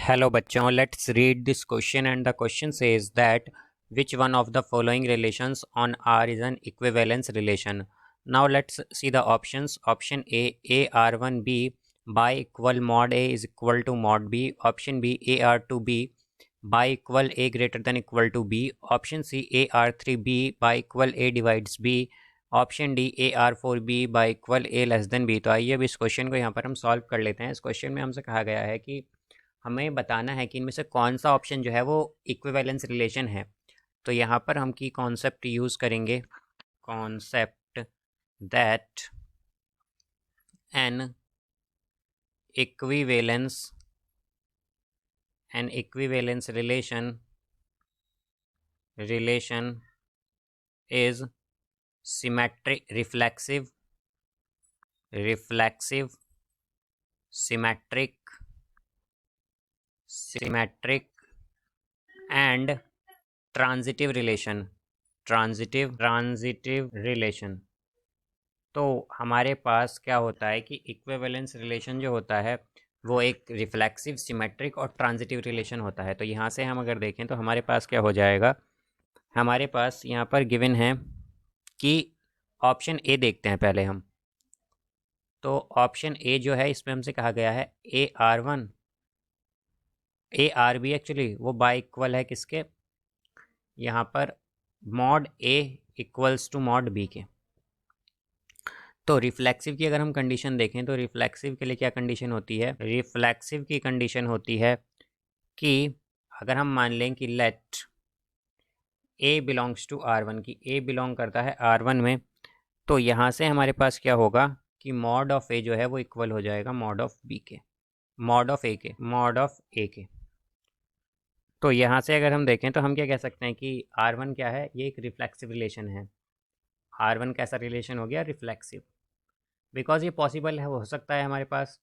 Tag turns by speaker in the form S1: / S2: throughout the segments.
S1: Hello बच्चों, let's read this question and the question says that which one of the following relations on R is an equivalence relation. Now let's see the options. Option A AR1B by equal mod A is equal to mod B. Option B AR2B by equal A greater than equal to B. Option C AR3B by equal A divides B. Option D AR4B by equal A less than B। तो आइए अब इस question को यहाँ पर हम solve कर लेते हैं। इस क्वेश्चन में हमसे कहा गया है कि हमें बताना है कि इनमें से कौन सा ऑप्शन जो है वो इक्विवेलेंस रिलेशन है। तो यहाँ पर हम की कॉन्सेप्ट यूज़ करेंगे, concept that N equivalence relation is symmetric, reflexive, symmetric and transitive relation। तो हमारे पास क्या होता है कि इक्विवेलेंस रिलेशन जो होता है वो एक रिफ्लेक्सिव, सिमेट्रिक और ट्रांजिटिव रिलेशन होता है। तो यहाँ से हम अगर देखें तो हमारे पास क्या हो जाएगा, हमारे पास यहाँ पर गिवन है कि ऑप्शन ए देखते हैं पहले हम। तो ऑप्शन ए जो है इसमें हमसे कहा गया है AR1 ARB एक्चुअली वो बाई इक्वल है किसके, यहाँ पर mod A equals to mod B के। तो रिफ्लेक्सिव की अगर हम कंडीशन देखें तो रिफ्लेक्सिव के लिए क्या कंडीशन होती है, रिफ्लेक्सिव की कंडीशन होती है कि अगर हम मान लें कि late A belongs to R1 की A बिलोंग करता है R1 में, तो यहाँ से हमारे पास क्या होगा कि मॉड ऑफ A जो है वो इक्वल हो जाएगा मॉड ऑफ B के, मॉड ऑफ A के। तो यहाँ से अगर हम देखें तो हम क्या कह सकते हैं कि R1 क्या है, ये एक रिफ्लेक्सिव रिलेशन है। R1 कैसा रिलेशन हो गया, रिफ्लेक्सिव, बिकॉज ये पॉसिबल है, हो सकता है हमारे पास।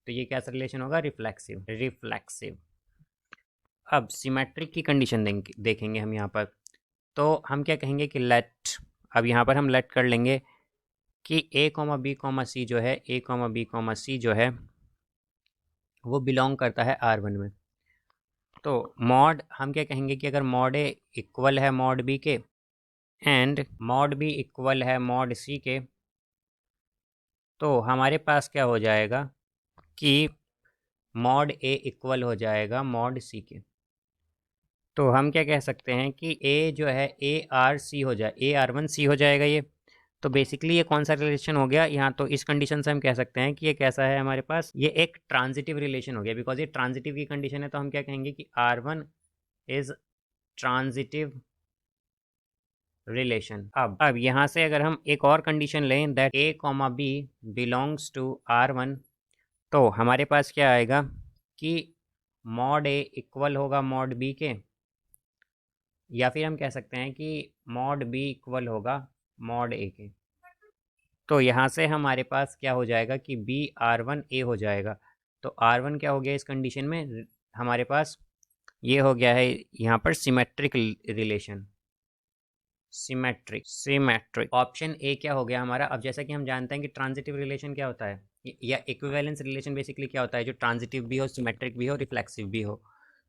S1: तो ये कैसा रिलेशन होगा, रिफ्लेक्सिव। अब सिमेट्रिक की कंडीशन देखेंगे हम यहाँ पर। तो हम क्या कहेंगे कि लेट, अब यहाँ पर हम लेट कर लेंगे कि A, B, C जो है, A, B, C जो है वो बिलोंग करता है R1 में। तो मॉड हम क्या कहेंगे कि अगर मॉड A इक्वल है मॉड B के एंड मॉड B इक्वल है मॉड C के, तो हमारे पास क्या हो जाएगा कि मॉड A इक्वल हो जाएगा मॉड C के। तो हम क्या कह सकते हैं कि A जो है ARC हो जाए, AR1C हो जाएगा ये। तो बेसिकली ये कौन सा रिलेशन हो गया यहाँ, तो इस कंडीशन से हम कह सकते हैं कि ये कैसा है हमारे पास, ये एक ट्रांजिटिव रिलेशन हो गया। बिकॉज ये ट्रांजिटिव की कंडीशन है तो हम क्या कहेंगे कि R1 इज ट्रांजिटिव रिलेशन। अब यहाँ से अगर हम एक और कंडीशन लें that A, B belongs to R1, तो हमारे पास क्या आएगा कि मॉड A इक्वल होगा मॉड B के, या फिर हम कह सकते हैं कि मॉड B इक्वल होगा मॉड A के। तो यहाँ से हमारे पास क्या हो जाएगा कि BR1A हो जाएगा। तो R1 क्या हो गया इस कंडीशन में, हमारे पास ये हो गया है यहाँ पर symmetric relation, symmetric. Option A क्या हो गया हमारा। अब जैसा कि हम जानते हैं कि ट्रांजिटिव रिलेशन क्या होता है या इक्विवेलेंस रिलेशन बेसिकली क्या होता है, जो ट्रांजिटिव भी हो, सिमेट्रिक भी हो, रिफ्लेक्सिव भी हो।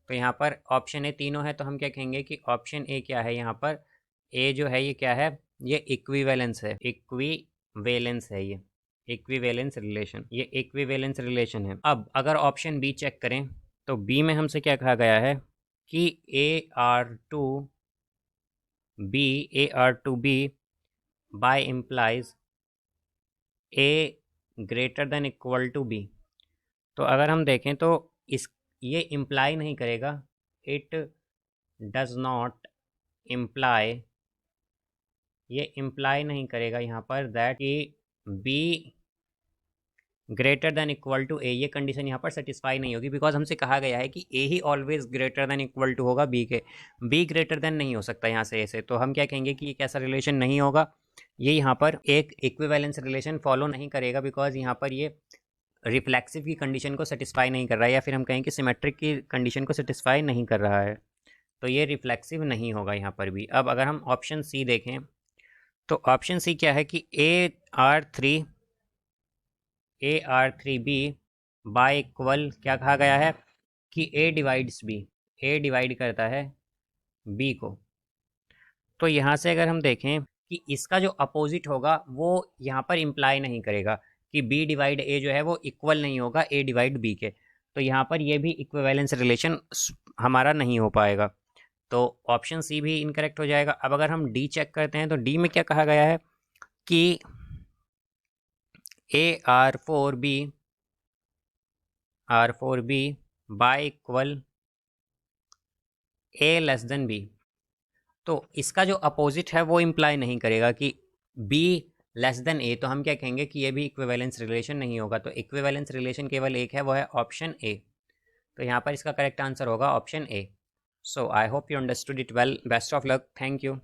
S1: तो यहाँ पर ऑप्शन ए तीनों है, तो हम क्या कहेंगे कि ऑप्शन ए क्या है, यहाँ पर ए जो है ये क्या है, ये इक्विवेलेंस है, इक्विवेलेंस है, ये इक्विवेलेंस रिलेशन, ये इक्विवेलेंस रिलेशन है। अब अगर ऑप्शन बी चेक करें तो बी में हमसे क्या कहा गया है कि AR2B by implies A greater than equal to B। तो अगर हम देखें तो इस ये इम्प्लाई नहीं करेगा, इट डज नॉट इम्प्लाई, ये इम्प्लाई नहीं करेगा यहाँ पर दैट कि B greater than equal to A, ये कंडीशन यहाँ पर सेटिस्फाई नहीं होगी। बिकॉज हमसे कहा गया है कि A ही always greater than equal to होगा B के, B ग्रेटर देन नहीं हो सकता यहाँ से A से। तो हम क्या कहेंगे कि ये कैसा रिलेशन नहीं होगा, ये यहाँ पर एक इक्विवेलेंस रिलेशन फॉलो नहीं करेगा। बिकॉज यहाँ पर ये रिफ्लेक्सिव की कंडीशन को सेटिस्फाई नहीं कर रहा है, या फिर हम कहें कि सिमेट्रिक की कंडीशन को सेटिस्फाई नहीं कर रहा है, तो ये रिफ्लेक्सिव नहीं होगा यहाँ पर भी। अब अगर हम ऑप्शन सी देखें तो ऑप्शन सी क्या है कि AR3B बाय इक्वल क्या कहा गया है कि A divides B, A divide करता है बी को। तो यहाँ से अगर हम देखें कि इसका जो अपोजिट होगा वो यहाँ पर इम्प्लाई नहीं करेगा कि बी डिवाइड ए जो है वो इक्वल नहीं होगा ए डिवाइड बी के, तो यहाँ पर ये भी इक्विवेलेंस रिलेशन हमारा नहीं हो पाएगा, तो ऑप्शन सी भी इनकरेक्ट हो जाएगा। अब अगर हम डी चेक करते हैं तो डी में क्या कहा गया है कि A R four B by equal A less than B, तो इसका जो अपोजिट है वो इम्प्लाई नहीं करेगा कि बी लेस देन ए, तो हम क्या कहेंगे कि ये भी इक्विवेलेंस रिलेशन नहीं होगा। तो इक्विवेलेंस रिलेशन केवल एक है, वो है ऑप्शन ए। तो यहाँ पर इसका करेक्ट आंसर होगा option A. So I hope you understood it well. Best of luck. Thank you.